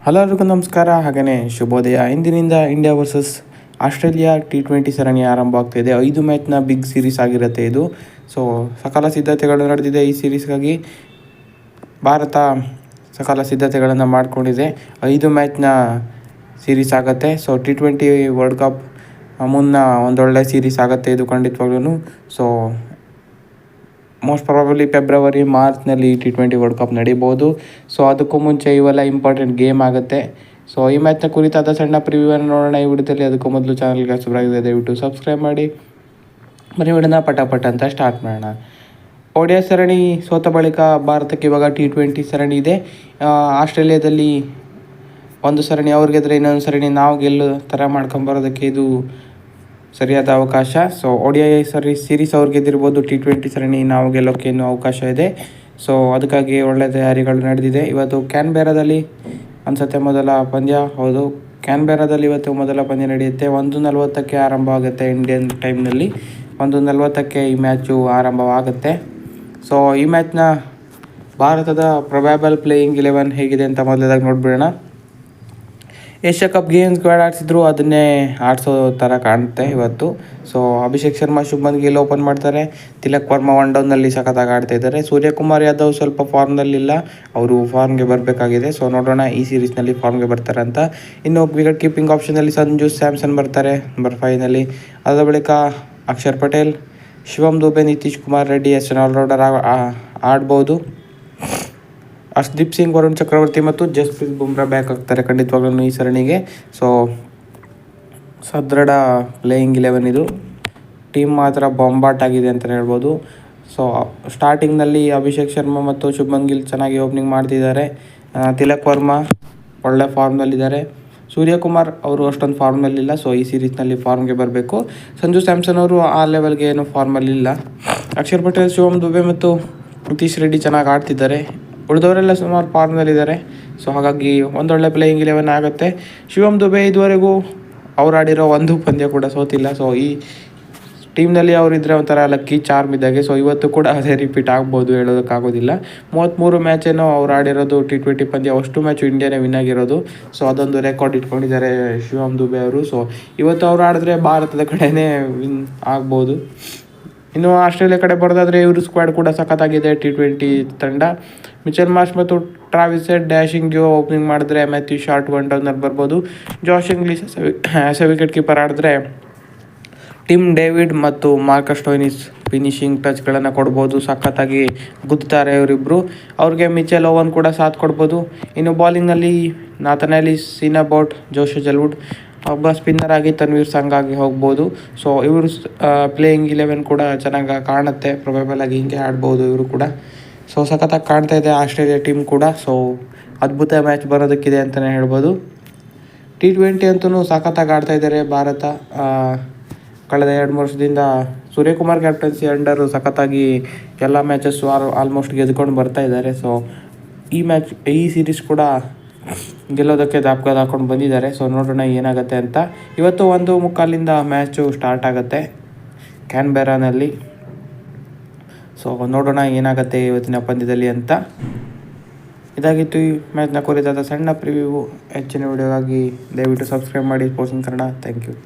Hello ಎಲ್ರಿಗೂ ನಮಸ್ಕಾರ, ಹಾಗೆಯೇ ಶುಭೋದಯ. ಇಂದಿನಿಂದ ಇಂಡಿಯಾ ವರ್ಸಸ್ ಆಸ್ಟ್ರೇಲಿಯಾ T20 ಸರಣಿ ಆರಂಭ ಆಗ್ತಾಯಿದೆ. 5 ಮ್ಯಾಚ್ನ ಬಿಗ್ ಸೀರೀಸ್ ಆಗಿರುತ್ತೆ ಇದು. ಸೊ ಸಕಲ ಸಿದ್ಧತೆಗಳು ನಡೆದಿದೆ ಈ ಸೀರೀಸ್ಗಾಗಿ. ಭಾರತ ಸಕಲ ಸಿದ್ಧತೆಗಳನ್ನು ಮಾಡಿಕೊಂಡಿದೆ. 5 ಮ್ಯಾಚ್ನ ಸೀರೀಸ್ ಆಗುತ್ತೆ. ಸೊ T20 ವರ್ಲ್ಡ್ ಕಪ್ ಮುನ್ನ ಒಂದೊಳ್ಳೆ ಸೀರೀಸ್ ಆಗುತ್ತೆ ಇದು ಖಂಡಿತವಾಗ್ಲೂ. ಸೊ ಮೋಸ್ಟ್ ಪ್ರಾಬಬ್ಲಿ ಫೆಬ್ರವರಿ ಮಾರ್ಚ್ನಲ್ಲಿ T20 ವರ್ಲ್ಡ್ ಕಪ್ ನಡೀಬೋದು. ಸೊ ಅದಕ್ಕೂ ಮುಂಚೆ ಇವೆಲ್ಲ ಇಂಪಾರ್ಟೆಂಟ್ ಗೇಮ್ ಆಗುತ್ತೆ. ಸೊ ಈ ಮ್ಯಾಚ್ನ ಕುರಿತಾದ ಸಣ್ಣ ಪ್ರಿವ್ಯೂವನ್ನು ನೋಡೋಣ ಈ ವಿಡಿಯೋದಲ್ಲಿ. ಅದಕ್ಕೂ ಮೊದಲು ಚಾನಲ್ಗೆ ಸಬ್ಸ್ಕ್ರೈಬ್ ದಯವಿಟ್ಟು ಸಬ್ಸ್ಕ್ರೈಬ್ ಮಾಡಿ. ಬನ್ನಿ ವಿಡಿಯೋನ ಪಟ ಅಂತ ಸ್ಟಾರ್ಟ್ ಮಾಡೋಣ. ODI ಸರಣಿ ಸೋತ ಬಳಿಕ ಭಾರತಕ್ಕೆ ಇವಾಗ T20 ಸರಣಿ ಇದೆ. ಆಸ್ಟ್ರೇಲಿಯಾದಲ್ಲಿ ಒಂದು ಸರಣಿ ಅವ್ರು ಗೆದ್ರೆ ಇನ್ನೊಂದು ಸರಣಿ ನಾವು ಗೆಲ್ಲೋ ಥರ ಮಾಡ್ಕೊಂಬರೋದಕ್ಕೆ ಇದು ಸರಿಯಾದ ಅವಕಾಶ. ಸೊ ODI ಸೀರೀಸ್ ಅವ್ರು ಗೆದ್ದಿರ್ಬೋದು, T20 ಸರಣಿ ನಾವು ಗೆಲ್ಲೋಕ್ಕೆ ಇನ್ನೂ ಅವಕಾಶ ಇದೆ. ಸೊ ಅದಕ್ಕಾಗಿ ಒಳ್ಳೆಯ ತಯಾರಿಗಳು ನಡೆದಿದೆ. ಇವತ್ತು ಕ್ಯಾನ್ಬೆರಾದಲ್ಲಿ ಅನಿಸುತ್ತೆ ಮೊದಲ ಪಂದ್ಯ. ಹೌದು, ಕ್ಯಾನ್ಬೆರಾದಲ್ಲಿ ಇವತ್ತು ಮೊದಲ ಪಂದ್ಯ ನಡೆಯುತ್ತೆ. 1:40ಕ್ಕೆ ಆರಂಭ ಆಗುತ್ತೆ ಇಂಡಿಯನ್ ಟೈಮ್ನಲ್ಲಿ. 1:40ಕ್ಕೆ ಈ ಮ್ಯಾಚು ಆರಂಭವಾಗುತ್ತೆ. ಸೊ ಈ ಮ್ಯಾಚ್ನ ಭಾರತದ ಪ್ರೊಬ್ಯಾಬಲ್ ಪ್ಲೇಯಿಂಗ್ 11 ಹೇಗಿದೆ ಅಂತ ಮೊದಲದಾಗಿ ನೋಡ್ಬಿಡೋಣ. ಏಷ್ಯಾ ಕಪ್ ಗೇಮ್ಸ್ ಆಡಿಸಿದ್ರು ಅದನ್ನೇ ಆಡಿಸೋ ಥರ ಕಾಣುತ್ತೆ ಇವತ್ತು. ಸೊ ಅಭಿಷೇಕ್ ಶರ್ಮಾ, ಶುಭ್ಮನ್ ಗಿಲ್ ಓಪನ್ ಮಾಡ್ತಾರೆ. ತಿಲಕ್ ವರ್ಮಾ ಒನ್ ಡೌನ್ನಲ್ಲಿ ಸಖತ್ತಾಗಿ ಆಡ್ತಾಯಿದ್ದಾರೆ. ಸೂರ್ಯಕುಮಾರ್ ಯಾದವ್ ಸ್ವಲ್ಪ ಫಾರ್ಮ್ನಲ್ಲಿಲ್ಲ, ಅವರು ಫಾರ್ಮ್ಗೆ ಬರಬೇಕಾಗಿದೆ. ಸೊ ನೋಡೋಣ ಈ ಸೀರೀಸ್ನಲ್ಲಿ ಫಾರ್ಮ್ಗೆ ಬರ್ತಾರೆ ಅಂತ. ಇನ್ನು ವಿಕೆಟ್ ಕೀಪಿಂಗ್ ಆಪ್ಷನಲ್ಲಿ ಸಂಜು ಸ್ಯಾಮ್ಸನ್ ಬರ್ತಾರೆ ನಂಬರ್ 5ನಲ್ಲಿ. ಅದರ ಬಳಿಕ ಅಕ್ಷರ್ ಪಟೇಲ್, ಶಿವಮ್ ದುಬೆ, ನಿತೀಶ್ ಕುಮಾರ್ ರೆಡ್ಡಿ ಎಸ್ ಆಲ್ರೌಂಡರ್ ಆಡ್ಬೋದು. ಹರ್ಷದೀಪ್ ಸಿಂಗ್, ವರುಣ್ ಚಕ್ರವರ್ತಿ ಮತ್ತು ಜಸ್ಪ್ರೀತ್ ಬುಮ್ರಾ ಬ್ಯಾಕ್ ಆಗ್ತಾರೆ ಖಂಡಿತವಾಗ್ಲೂ ಈ ಸರಣಿಗೆ. ಸೊ ಸದೃಢ ಪ್ಲೇಯಿಂಗ್ 11 ಇದು. ಟೀಮ್ ಮಾತ್ರ ಬಾಂಬಾಟ್ ಆಗಿದೆ ಅಂತಲೇ ಹೇಳ್ಬೋದು. ಸೊ ಸ್ಟಾರ್ಟಿಂಗ್ನಲ್ಲಿ ಅಭಿಷೇಕ್ ಶರ್ಮಾ ಮತ್ತು ಶುಭ್ಮನ್ ಗಿಲ್ ಚೆನ್ನಾಗಿ ಓಪನಿಂಗ್ ಮಾಡ್ತಿದ್ದಾರೆ. ತಿಲಕ್ ವರ್ಮಾ ಒಳ್ಳೆ ಫಾರ್ಮ್ನಲ್ಲಿದ್ದಾರೆ. ಸೂರ್ಯಕುಮಾರ್ ಅವರು ಅಷ್ಟೊಂದು ಫಾರ್ಮ್ನಲ್ಲಿಲ್ಲ. ಸೊ ಈ ಸೀರೀಸ್ನಲ್ಲಿ ಫಾರ್ಮ್ಗೆ ಬರಬೇಕು. ಸಂಜು ಸ್ಯಾಮ್ಸನ್ ಅವರು ಆ ಲೆವೆಲ್ಗೆ ಏನು ಫಾರ್ಮಲ್ಲಿಲ್ಲ. ಅಕ್ಷರ್ ಪಟೇಲ್, ಶಿವಮ್ ದುಬೆ ಮತ್ತು ನಿತೀಶ್ ರೆಡ್ಡಿ ಚೆನ್ನಾಗಿ ಆಡ್ತಿದ್ದಾರೆ. ಉಳಿದವರೆಲ್ಲ ಸುಮಾರು ಫಾರ್ಮ್ನಲ್ಲಿದ್ದಾರೆ. ಸೊ ಹಾಗಾಗಿ ಒಂದೊಳ್ಳೆ ಪ್ಲೇಯಿಂಗ್ 11 ಆಗುತ್ತೆ. ಶಿವಮ್ ದುಬೆ ಇದುವರೆಗೂ ಅವ್ರು ಆಡಿರೋ ಒಂದು ಪಂದ್ಯ ಕೂಡ ಸೋತಿಲ್ಲ. ಸೊ ಈ ಟೀಮ್ನಲ್ಲಿ ಅವರಿದ್ದರೆ ಒಂಥರ ಲಕ್ಕಿ ಚಾರ್ಮ್ ಇದ್ದಾಗೆ. ಸೊ ಇವತ್ತು ಕೂಡ ಅದೇ ರಿಪೀಟ್ ಆಗ್ಬೋದು, ಹೇಳೋದಕ್ಕಾಗೋದಿಲ್ಲ. 33 ಮ್ಯಾಚೇನೋ ಅವ್ರು ಆಡಿರೋದು T20 ಪಂದ್ಯ, ಅಷ್ಟು ಮ್ಯಾಚು ಇಂಡಿಯಾನೇ ವಿನ್ ಆಗಿರೋದು. ಸೊ ಅದೊಂದು ರೆಕಾರ್ಡ್ ಇಟ್ಕೊಂಡಿದ್ದಾರೆ ಶಿವಮ್ ದುಬೆ ಅವರು. ಸೊ ಇವತ್ತು ಅವ್ರು ಆಡಿದ್ರೆ ಭಾರತದ ಕಡೆಯೇ ವಿನ್ ಆಗ್ಬೋದು. ಇನ್ನು ಆಸ್ಟ್ರೇಲಿಯಾ ಕಡೆ ಬರೋದಾದರೆ ಇವರು ಸ್ಕ್ವಾಡ್ ಕೂಡ ಸಖತ್ತಾಗಿದೆ. T20 ತಂಡ ಮಿಚೆಲ್ ಮಾರ್ಷ್ ಮತ್ತು Travis Head dashing duo opening ಮಾಡಿದ್ರೆ ಮ್ಯಾಥ್ಯೂ ಶಾರ್ಟ್ ಒನ್ ಡೌನಲ್ಲಿ ಬರ್ಬೋದು. Josh Inglis as a wicket keeper ಆಡಿದ್ರೆ ಟಿಮ್ ಡೇವಿಡ್ ಮತ್ತು ಮಾರ್ಕಸ್ ಸ್ಟೋಯ್ನಿಸ್ ಫಿನಿಶಿಂಗ್ ಟಚ್ಗಳನ್ನು ಕೊಡ್ಬೋದು. ಸಖತ್ತಾಗಿ ಗುದ್ದುತ್ತಾರೆ ಇವರಿಬ್ಬರು. ಅವ್ರಿಗೆ ಮಿಚೆಲ್ ಓವನ್ ಕೂಡ ಸಾಥ್ ಕೊಡ್ಬೋದು. ಇನ್ನು ಬಾಲಿಂಗ್ನಲ್ಲಿ ನಾಥನ್ ಎಲಿಸ್, ಸೀನಾ ಬೋಟ್, ಜೋಶ್ ಜಲ್ವುಡ್, ಒಬ್ಬ ಸ್ಪಿನ್ನರ್ ಆಗಿ ತನ್ವೀರ್ ಸಂಘ ಆಗಿ ಹೋಗ್ಬೋದು. ಸೊ ಇವರು ಪ್ಲೇಯಿಂಗ್ 11 ಕೂಡ ಚೆನ್ನಾಗಿ ಕಾಣುತ್ತೆ. ಪ್ರೊಬೆಬಲ್ ಆಗಿ ಹಿಂಗೆ ಆಡ್ಬೋದು ಇವರು ಕೂಡ. ಸೊ ಸಖತ್ತಾಗಿ ಕಾಣ್ತಾ ಇದೆ ಆಸ್ಟ್ರೇಲಿಯಾ ಟೀಮ್ ಕೂಡ. ಸೊ ಅದ್ಭುತ ಮ್ಯಾಚ್ ಬರೋದಕ್ಕಿದೆ ಅಂತಲೇ ಹೇಳ್ಬೋದು. T20 ಅಂತೂ ಸಖತ್ತಾಗಿ ಆಡ್ತಾಯಿದ್ದಾರೆ ಭಾರತ. ಕಳೆದ 2-3 ವರ್ಷದಿಂದ ಸೂರ್ಯಕುಮಾರ್ ಕ್ಯಾಪ್ಟನ್ಸಿ ಅಂಡರು ಸಖತ್ತಾಗಿ ಎಲ್ಲ ಮ್ಯಾಚಸ್ಸು ಆಲ್ಮೋಸ್ಟ್ ಗೆದ್ಕೊಂಡು ಬರ್ತಾಯಿದ್ದಾರೆ. ಸೊ ಈ ಸೀರೀಸ್ ಕೂಡ ಗೆಲ್ಲೋದಕ್ಕೆ ದಾಪುಗಾಲು ಹಾಕ್ಕೊಂಡು ಬಂದಿದ್ದಾರೆ. ಸೊ ನೋಡೋಣ ಏನಾಗುತ್ತೆ ಅಂತ. ಇವತ್ತು 1:45ರಿಂದ ಮ್ಯಾಚು ಸ್ಟಾರ್ಟ್ ಆಗುತ್ತೆ ಕ್ಯಾನ್ಬೆರಾನಲ್ಲಿ. ಸೊ ನೋಡೋಣ ಏನಾಗುತ್ತೆ ಇವತ್ತಿನ ಪಂದ್ಯದಲ್ಲಿ ಅಂತ. ಇದಾಗಿತ್ತು ಈ ಮ್ಯಾಚ್ನ ಕುರಿತಾದ ಸಣ್ಣ ಪ್ರಿವ್ಯೂ. ಹೆಚ್ಚಿನ ವಿಡಿಯೋಗಾಗಿ ದಯವಿಟ್ಟು ಸಬ್ಸ್ಕ್ರೈಬ್ ಮಾಡಿ sports in Kannada. Thank you.